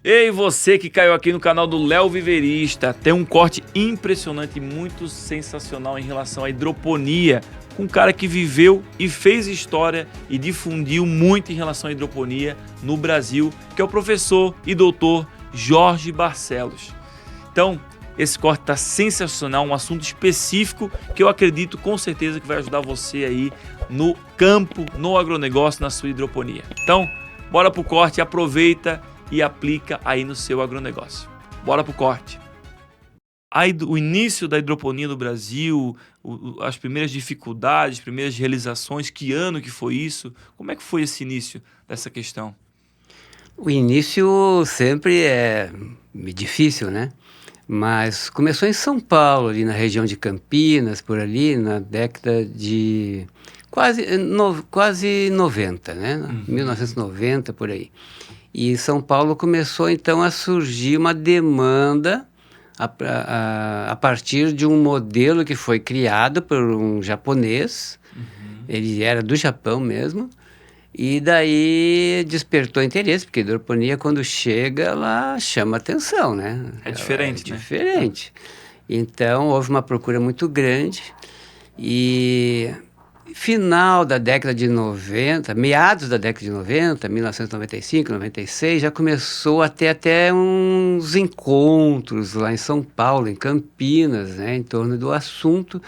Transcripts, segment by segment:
Ei, você que caiu aqui no canal do Léo Viverista, tem um corte impressionante e muito sensacional em relação à hidroponia, com um cara que viveu e fez história e difundiu muito em relação à hidroponia no Brasil, que é o professor e doutor Jorge Barcelos. Então, esse corte está sensacional, um assunto específico que eu acredito com certeza que vai ajudar você aí no campo, no agronegócio, na sua hidroponia. Então, bora pro corte, aproveita e aplica aí no seu agronegócio. Bora pro corte. O início da hidroponia no Brasil, as primeiras dificuldades, primeiras realizações, que ano que foi isso? Como é que foi esse início dessa questão? O início sempre é difícil, né? Mas começou em São Paulo, ali na região de Campinas, por ali, na década de quase 90, né? 1990, por aí. E São Paulo começou então a surgir uma demanda a partir de um modelo que foi criado por um japonês, ele era do Japão mesmo, e daí despertou interesse, porque a hidroponia quando chega ela chama atenção, né? É diferente, né? Diferente. Então houve uma procura muito grande e final da década de 90, meados da década de 90, 1995, 96, já começou a ter até uns encontros lá em São Paulo, em Campinas, né, em torno do assunto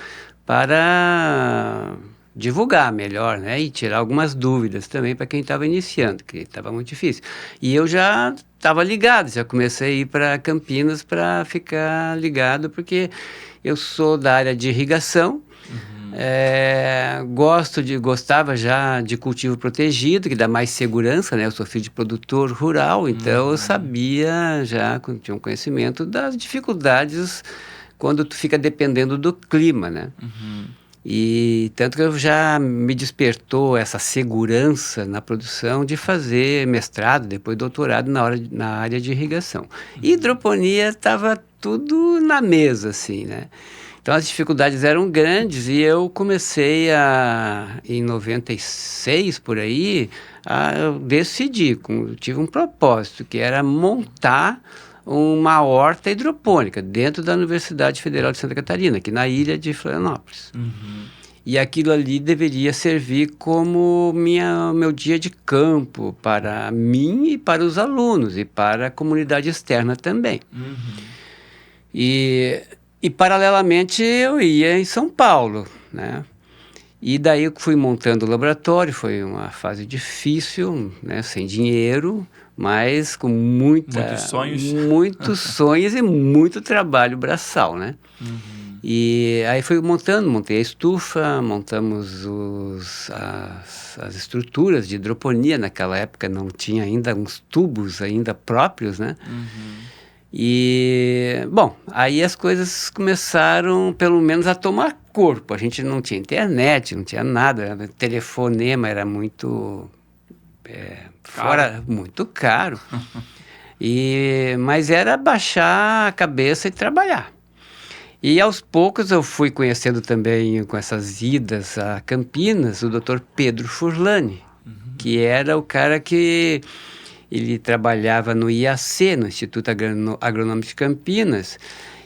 para divulgar melhor, né, e tirar algumas dúvidas também para quem estava iniciando, que estava muito difícil. E eu já estava ligado, já comecei a ir para Campinas para ficar ligado, porque eu sou da área de irrigação. Gostava já de cultivo protegido, que dá mais segurança, né? Eu sou filho de produtor rural, então eu sabia já, tinha um conhecimento das dificuldades quando tu fica dependendo do clima, né? E tanto que eu já me despertou essa segurança na produção de fazer mestrado, depois doutorado na área de irrigação. E hidroponia estava tudo na mesa, assim, né? Então as dificuldades eram grandes e eu comecei em 96 por aí, a decidir, tive um propósito, que era montar uma horta hidropônica dentro da Universidade Federal de Santa Catarina, aqui na ilha de Florianópolis. E aquilo ali deveria servir como meu dia de campo para mim e para os alunos e para a comunidade externa também. E paralelamente eu ia em São Paulo, né? E daí eu fui montando o laboratório, foi uma fase difícil, né? Sem dinheiro, mas com muitos sonhos e muito trabalho braçal, né? E aí fui montei a estufa, montamos as estruturas de hidroponia. Naquela época não tinha ainda uns tubos ainda próprios, né? E, bom, aí as coisas começaram, pelo menos, a tomar corpo. A gente não tinha internet, não tinha nada. Telefonema era muito muito caro. Mas era baixar a cabeça e trabalhar. E aos poucos eu fui conhecendo também, com essas idas a Campinas, o Dr. Pedro Furlani, que era o cara que... Ele trabalhava no IAC, no Instituto Agronômico de Campinas,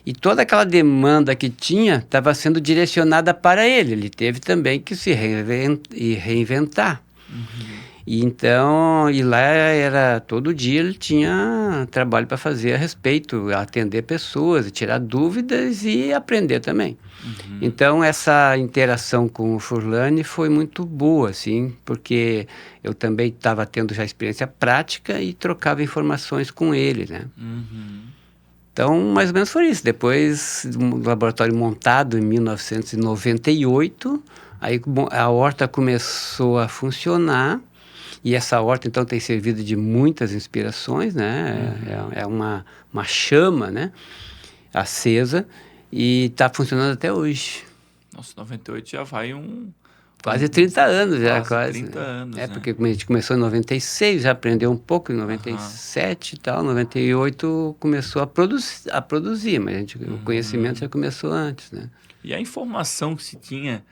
e toda aquela demanda que tinha estava sendo direcionada para ele. Ele teve também que se reinventar. E lá era todo dia ele tinha trabalho para fazer a respeito, atender pessoas, tirar dúvidas e aprender também. Então essa interação com o Furlani foi muito boa, assim, porque eu também estava tendo já experiência prática e trocava informações com ele, né? Então, mais ou menos foi isso. Depois do laboratório montado em 1998, aí a horta começou a funcionar. E essa horta, então, tem servido de muitas inspirações, né? É uma chama, né? Acesa, e está funcionando até hoje. Nossa, 98 já vai Quase 30 anos já, quase 30 anos, né? Né? Porque a gente começou em 96, já aprendeu um pouco em 97 e tal, 98 começou a produzir, mas o conhecimento já começou antes, né? E a informação que se tinha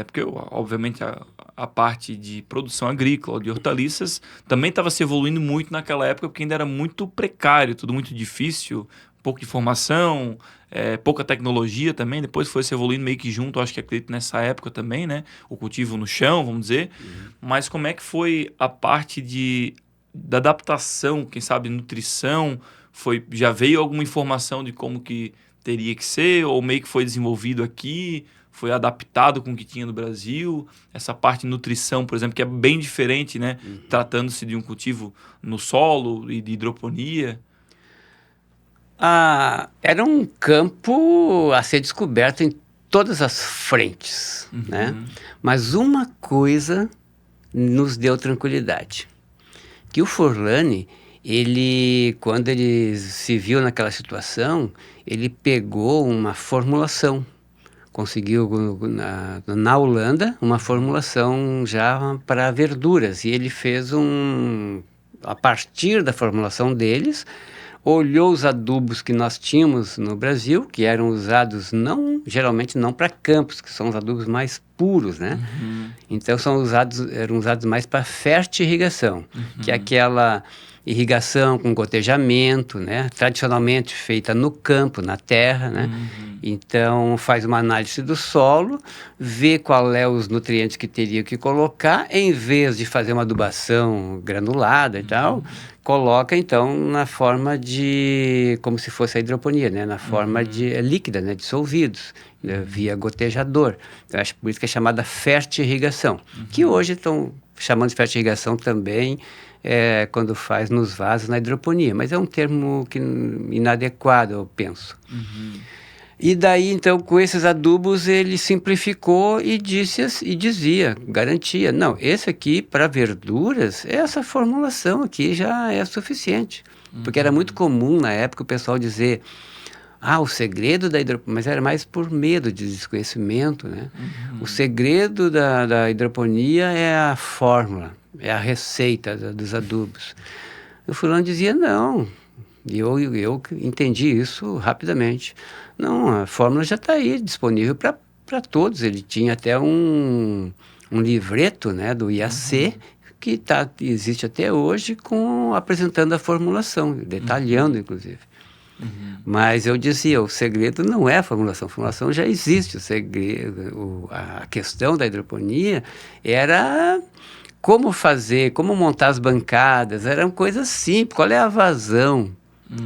Porque, obviamente, a parte de produção agrícola, de hortaliças, também estava se evoluindo muito naquela época, porque ainda era muito precário, tudo muito difícil, pouca informação, pouca tecnologia também. Depois foi se evoluindo meio que junto, acho que acredito nessa época também, né? O cultivo no chão, vamos dizer. Mas como é que foi a parte da adaptação, quem sabe nutrição? Já veio alguma informação de como que teria que ser, ou meio que foi desenvolvido aqui? Foi adaptado com o que tinha no Brasil? Essa parte de nutrição, por exemplo, que é bem diferente, né? Tratando-se de um cultivo no solo e de hidroponia. Era um campo a ser descoberto em todas as frentes, né? Mas uma coisa nos deu tranquilidade, que o Forlani, quando ele se viu naquela situação, ele pegou uma formulação, conseguiu na Holanda uma formulação já para verduras, e ele fez a partir da formulação deles, olhou os adubos que nós tínhamos no Brasil, que eram usados geralmente não para campos, que são os adubos mais puros, né? Então eram usados mais para fertirrigação, que é aquela irrigação com gotejamento, né? Tradicionalmente feita no campo, na terra, né? Então faz uma análise do solo, vê qual é os nutrientes que teria que colocar, em vez de fazer uma adubação granulada e tal, coloca então na forma como se fosse a hidroponia, né? Na forma de líquida, né? Dissolvidos, né? Via gotejador. Então, acho por isso que é chamada fertirrigação, que hoje estão chamando de fertirrigação também quando faz nos vasos na hidroponia, mas é um termo inadequado, eu penso. E daí, então, com esses adubos, ele simplificou e garantia, não, esse aqui, para verduras, essa formulação aqui já é suficiente. Porque era muito comum, na época, o pessoal dizer, o segredo da hidroponia, mas era mais por medo de desconhecimento, né? O segredo da hidroponia é a fórmula, é a receita dos adubos. O fulano dizia, não, e eu entendi isso rapidamente. Não, a fórmula já está aí, disponível para todos. Ele tinha até um livreto, né, do IAC, que existe até hoje, apresentando a formulação, detalhando, inclusive. Mas eu dizia, o segredo não é a formulação já existe. O segredo, a questão da hidroponia era como fazer, como montar as bancadas, eram coisas simples. Qual é a vazão?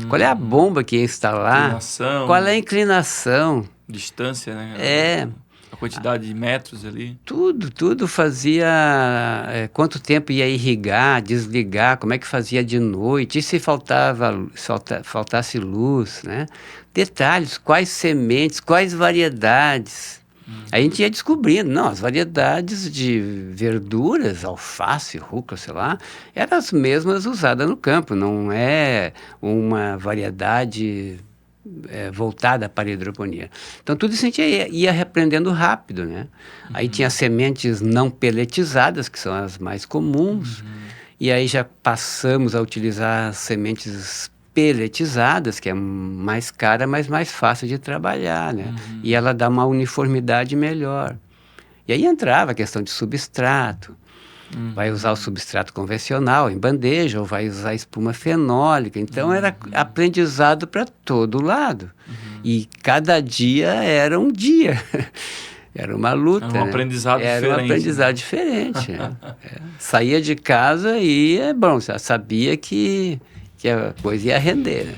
Qual é a bomba que ia instalar? Inclinação. Qual é a inclinação? Distância, né? A quantidade de metros ali. Tudo fazia... quanto tempo ia irrigar, desligar, como é que fazia de noite, e se faltasse luz, né? Detalhes, quais sementes, quais variedades. Aí a gente ia descobrindo, não, as variedades de verduras, alface, rúcula, sei lá, eram as mesmas usadas no campo, não é uma variedade voltada para a hidroponia. Então tudo isso a gente ia aprendendo rápido, né? Aí tinha sementes não peletizadas, que são as mais comuns, e aí já passamos a utilizar sementes peletizadas, que é mais cara, mas mais fácil de trabalhar, né? E ela dá uma uniformidade melhor. E aí entrava a questão de substrato. Vai usar o substrato convencional em bandeja ou vai usar espuma fenólica. Então era aprendizado para todo lado. E cada dia era um dia. Era uma luta. Era um aprendizado diferente. Era um aprendizado diferente. Saía de casa e, já sabia que a coisa ia render, né?